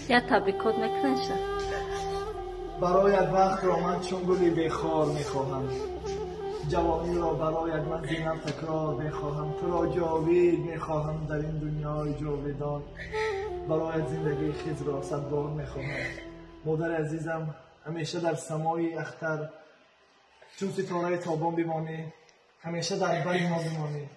یا تبریکات میکنه. برایت وقت را من چون گلی بخار میخواهم، جوانی را برایت من زینم تکرار میخواهم، تو را جاوید میخواهم در این دنیای جاویدان، برایت زندگی خیز را صد بار میخواهم. مادر عزیزم، همیشه در سمای اختر چون ستاره تابان بمانی، همیشه در بر ما بمانی.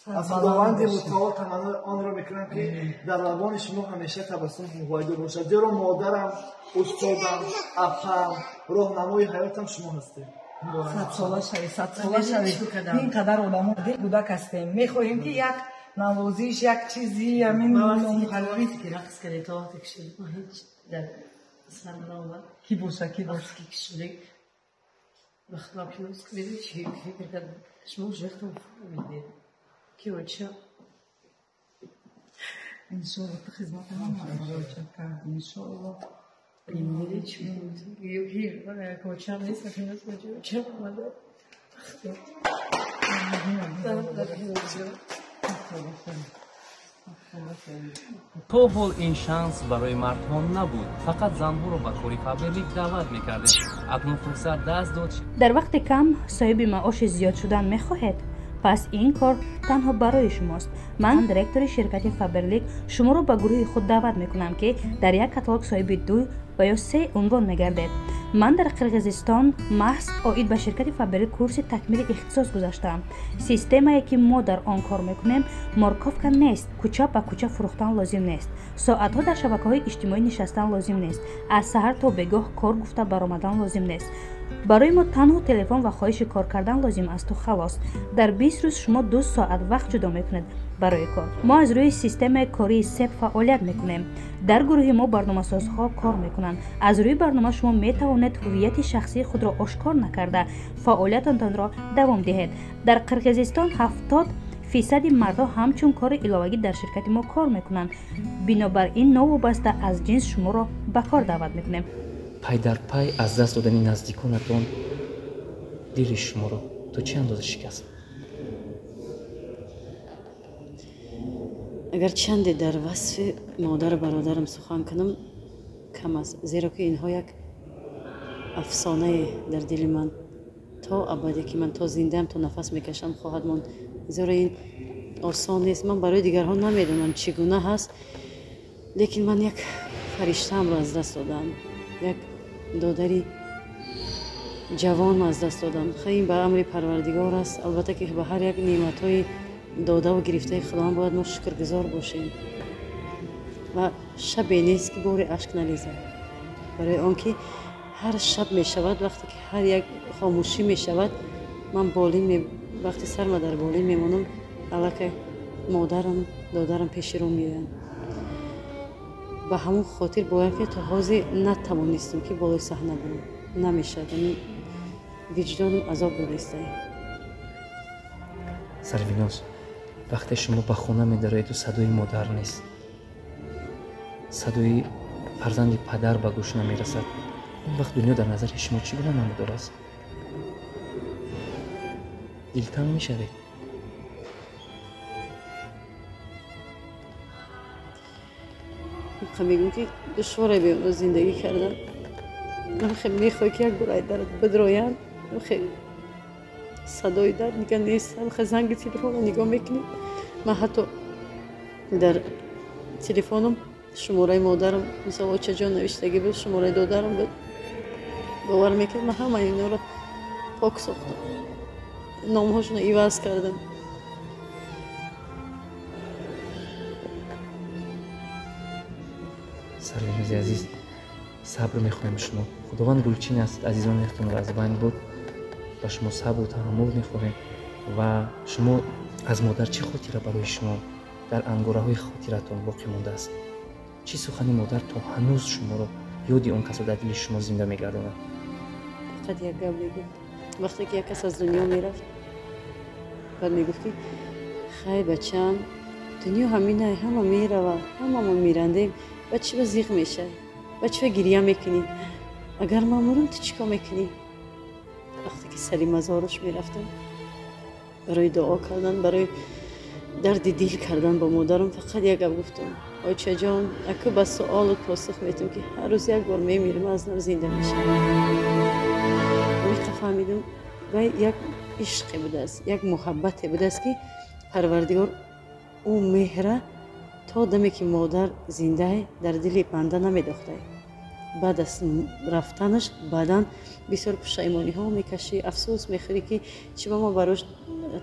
از خداوند متعال تمنا آن را میکنم که در روان شما همیشه تبسم مهویدا باشد، زیرا مادرم، استادم، اپم، راهنمای حیاتم شما هستید. 100 ساله شوی، 100 ساله شوی. اینقدر آدم‌ها کودک هستیم، میخواهیم که یک نوازش، یک چیزی همین نامقرری که رقص کنی تا تکشید ما هیچ در سرنامه کی باشه کی باشه کی کشیده بخلاف شنوس کنید چی فکر کرد شما جفتم میدید کی وچه انشالله تو خدمت ما برای انشالله میدید چی بود یکی کوچم نیست شنوس کوچه چه اومده تو حال این شانس برای مردها نبود، فقط زنها رو به کاری فابریک دعوت میکردیم. اکنون فرصت دست داد. در وقت کم صاحب معاش زیاد شدن میخواهید؟ پس این کار تنها برای شماست. من دیرکتور شرکت فابریک شما رو به گروه خود دعوت میکنم که در یک کاتالوگ صاحب 2 و یا 3 عنوان میگردید. من در قرقیزستان محض عاید به شرکت فابریک کورس تکمیل اختصاص گذاشتم. سیستمی که ما در آن کار میکنیم مارکوفکا نیست. کوچه به کوچه فروختن لازم نیست. ساعتها در شبکه‌های اجتماعی نشستن لازم نیست. از سحر تا بگاه کار گفته برآمدن لازم نیست. برای ما تنها تلفن و خواهش کار کردن لازم است و خلاص. در 20 روز شما 2 ساعت وقت جدا میکنید برای کار. ما از روی سیستم کاری سپ فعالیت میکنیم. در گروه ما برنامه‌سازها کار میکنند. از روی برنامه شما میتوانید هویت شخصی خود را آشکار نکرده فعالیتتان را دوام دهید. در قرقیزستان 70% مردها همچون کار علاوه‌ای در شرکت ما کار میکنند. بنابراین نوابسته از جنس شما را به کار دعوت میکنیم. پای در پای از دست دادن نزدیکانتان دل شما رو تو چه اندازه شکست؟ اگر چند در وصف مادر برادرم سخن کنم کم است، زیرا که اینها یک افسانه در دل من تا ابدی که من تا زنده‌ام تا نفس میکشم خواهد ماند. زیرا این آسان نیست. من برای دیگران نمیدونم چگونه هست، لیکن من یک فرشته‌ام را از دست دادم، یک دادری جوان از دست دادم. خیلی به امر پروردگار است. البته که به هر یک نعمت‌های داده و گرفته خداوند باید ما شکرگزار باشیم و شبی نیست که بار اشک نریزد، برای آنکه هر شب می شود وقتی که هر یک خاموشی می شود من بالین وقتی سرم در بالین میمونم الک مادرم دادرم پیش رو میایم. به همون خاطر باید که تا حاضر نتوانستم که بالای صحنه برم، نمیشد، وجدانم عذاب گرفته. سرویناز، وقتی شما به خانه می‌دارید و صدای مادر نیست، صدای فرزند پدر به گوش نمی‌رسد، اون وقت دنیا در نظر شما چگونه نمودار است؟ دلتنگ می‌شوید. میگم که دشواره به زندگی کردن. من خیلی میخوام که یک برای درد بدرایم، خیلی صدای در دیگه نیست. خیلی زنگ تلفن رو نگاه میکنیم. من حتی در تلفنم شماره مادرم مثلا چه جا نوشتگی بود، شماره دادرم بود، باور میکنم من همه اینا رو پاک ساختم، نامهاشون رو عوض کردم. سرویناز عزیز، صبر میخوایم شما. خداوند گلچین است، عزیزان اختون را از بین بود و شما صبر و تحمل میخواهیم و شما از مادر چه خاطره برای شما در انگاره های خاطرتان باقی مانده است؟ چه سخنی مادر تا هنوز شما رو یادی اون کس در دل شما زنده میگرداند؟ فقط یک گپ میگفت وقتی که یک کس از دنیا میرفت، بعد میگفت که خیلی بچه‌م دنیا همینه، همه میره و همه ما میرندیم، بچه به زیغ میشه، بچه گریه میکنی، اگر من مرم تو چیکار میکنی؟ وقتی که سری مزارش میرفتم برای دعا کردن، برای درد دل کردن با مادرم، فقط یک گپ گفتم آیچه جان اکو با سوالت پاسخ میتونم که هر روز یک بار میمیرم از نو زنده میشم. وقتی فهمیدم و یک عشق بوده است، یک محبت بوده است که پروردگار اون مهره تا دمی که مادر زنده در دل بنده نمیداخته. بعد از رفتنش بعدا بسیار پشیمانی ها میکشی، افسوس میخوری که چرا ما براش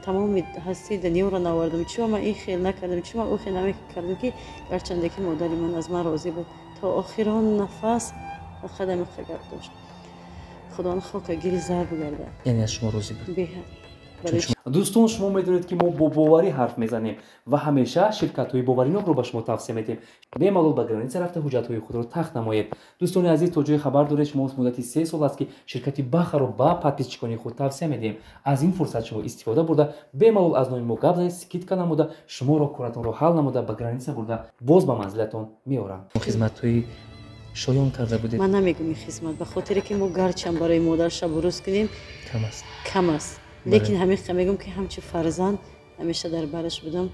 تمام هستی دنیا را نوردم، چرا من این خیل نکردم، چرا من او خیل نکردم که گرچنده که مادری من از من راضی بود تا آخران نفس و خدم خگر داشت. خدا خاک گل زر بگرده. یعنی از شما راضی بود؟ بهت. دوستان شما میدونید که ما با باوری حرف میزنیم و همیشه شرکت های باورینок رو به شما توصیه میدیم. بی‌مالول به گرانیت رفته حجت های خود رو تخت نمایید. دوستان عزیز تا جای خبر دارید شما مدت 3 سال است که شرکت بخر رو با подписчикони خود توصیه میدیم. از این فرصت شما استفاده برده بی‌مالول از نوع ما گپ زدید، سکیت نموده، شما رو کارتون رو حل نموده به گرانیت برده باز به منزلتون میارم. خدمت های شایان کرده بودید. من نمیگم این خدمت به خاطر که ما گرچه برای مادر شب و روز کنیم کم است. لیکن همیشه میگم که همچه فرزند همیشه در برش بودم،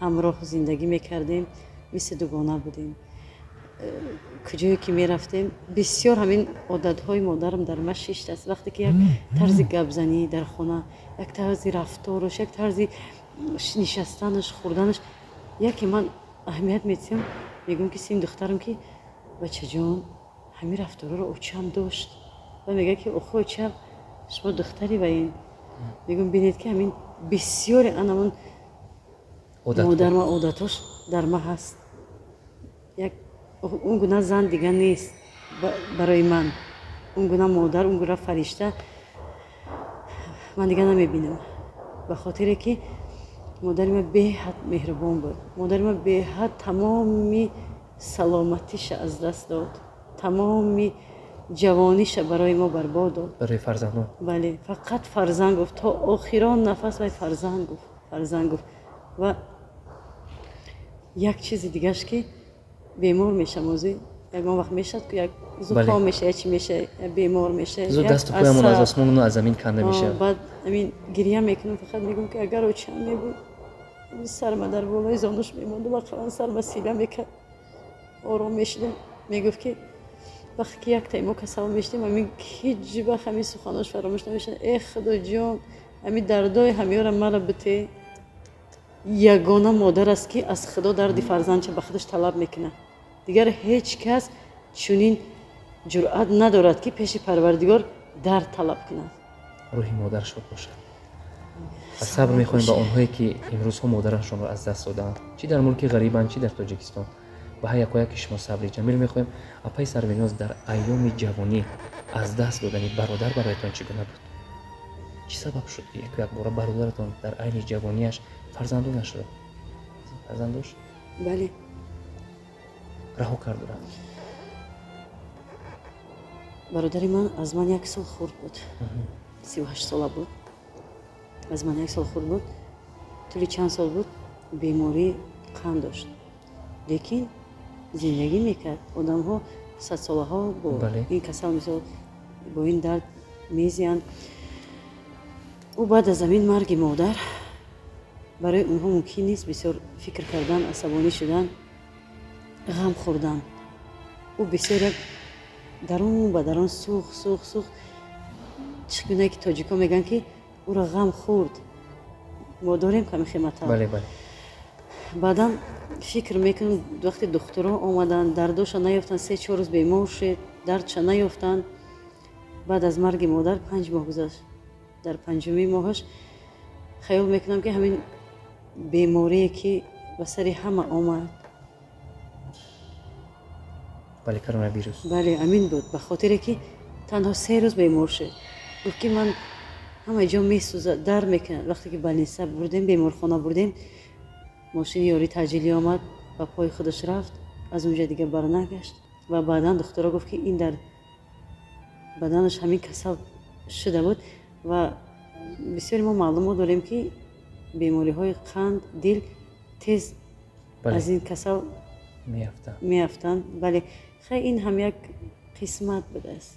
همراه زندگی میکردیم، مثل دوگانه بودیم. کجایی که میرفتیم بسیار همین عادتهای مادرم در من شیشت است. وقتی که یک طرز گپ زنی در خانه، یک طرز رفتارش، یک طرز نشستنش، خوردنش، یکی من اهمیت میدم. میگم که سیم دخترم که بچه جان همین رفتارا رو اوچم داشت و میگه که اوخو اوچم شما دختری و این میگم بینید که همین بسیار انمون مادر ما عادتاش در ما هست. یک اون گونه زن دیگه نیست برای من، اون گونه مادر، اون گونه فرشته من دیگه نمیبینم. به خاطر که مادر ما به حد مهربان بود، مادر ما به حد تمامی سلامتیش از دست داد، تمامی جوانیش برای ما برباد داد. برای فرزندان. بله فقط فرزند گفت تا آخران نفس باید فرزند گفت. و یک چیز دیگه است که بیمار میشه موزی یک وقت میشد که یک زکام میشه، چی میشه، بیمار میشه، زود دست و پایمون از آسمون و از زمین کنده میشه. بعد همین گریه میکنم، فقط میگم که اگر اوچم میبود سرم در بالای زانوش میموند و قرآن سرم سیبه میکرد، آرام میشدم. میگفت که وقتی که یک تایمو کسال میشتیم همین هیچ وقت همین سخناش فراموش نمیشه. ای خدا جان همین دردای همه را مرا بته. یگانه مادر است که از خدا درد فرزند چه به خودش طلب میکنه. دیگر هیچ کس چنین جرأت ندارد که پیش پروردگار درد طلب کند. روح مادر شاد باشه. از صبر میخوایم به آنهایی که امروز ها مادرشون رو از دست دادن، چی در ملک غریبن چی در تاجیکستان. و هر یک شما صبر جمیل میخوایم. اپای سربناز در ایام جوانی از دست دادن برادر برایتان چگونه بود؟ چی سبب شد که یک بار برادرتان در عین جوانیش فرزندو نشد؟ فرزندش؟ بله. رها کرد و رفت. برادر من از من 1 سال خورد بود. 38 ساله بود. از من 1 سال خورد بود. طولی چند سال بود بیماری قند داشت. لیکن زندگی میکرد. آدم ها 100 ساله ها با این کسل مثال با این درد میزیند. او بعد از همین مرگ مادر برای اونها ممکن نیست بسیار فکر کردن، عصبانی شدن، غم خوردن. او بسیار یک درون به درون سوخ چگونه که تاجیکا میگن که او را غم خورد. ما داریم کمی خیمت. بله. بعدم فکر میکنم وقتی دکترها آمدن درداشو نیافتن، 3-4 روز بیمار شد، دردشو نیافتن. بعد از مرگ مادر 5 ماه گذشت. در 5مین ماهش خیال میکنم که همین بیماری که به سر همه آمد، بله کرونا ویروس، بله همین بود. به خاطر که تنها 3 روز بیمار شد. گفت که من همه جا میسوزه، در میکنه. وقتی که بلنسه بردیم بیمارخانه بردیم، ماشین یاری تجلیلی آمد و پای خودش رفت، از اونجا دیگه برنگشت. و بعدا دکترها گفت که این در بدنش همین کسل شده بود. و بسیاری ما معلومات داریم که بیماری های قند، دل تیز از این کسل میافتند. بله خیلی این هم یک قسمت بوده است.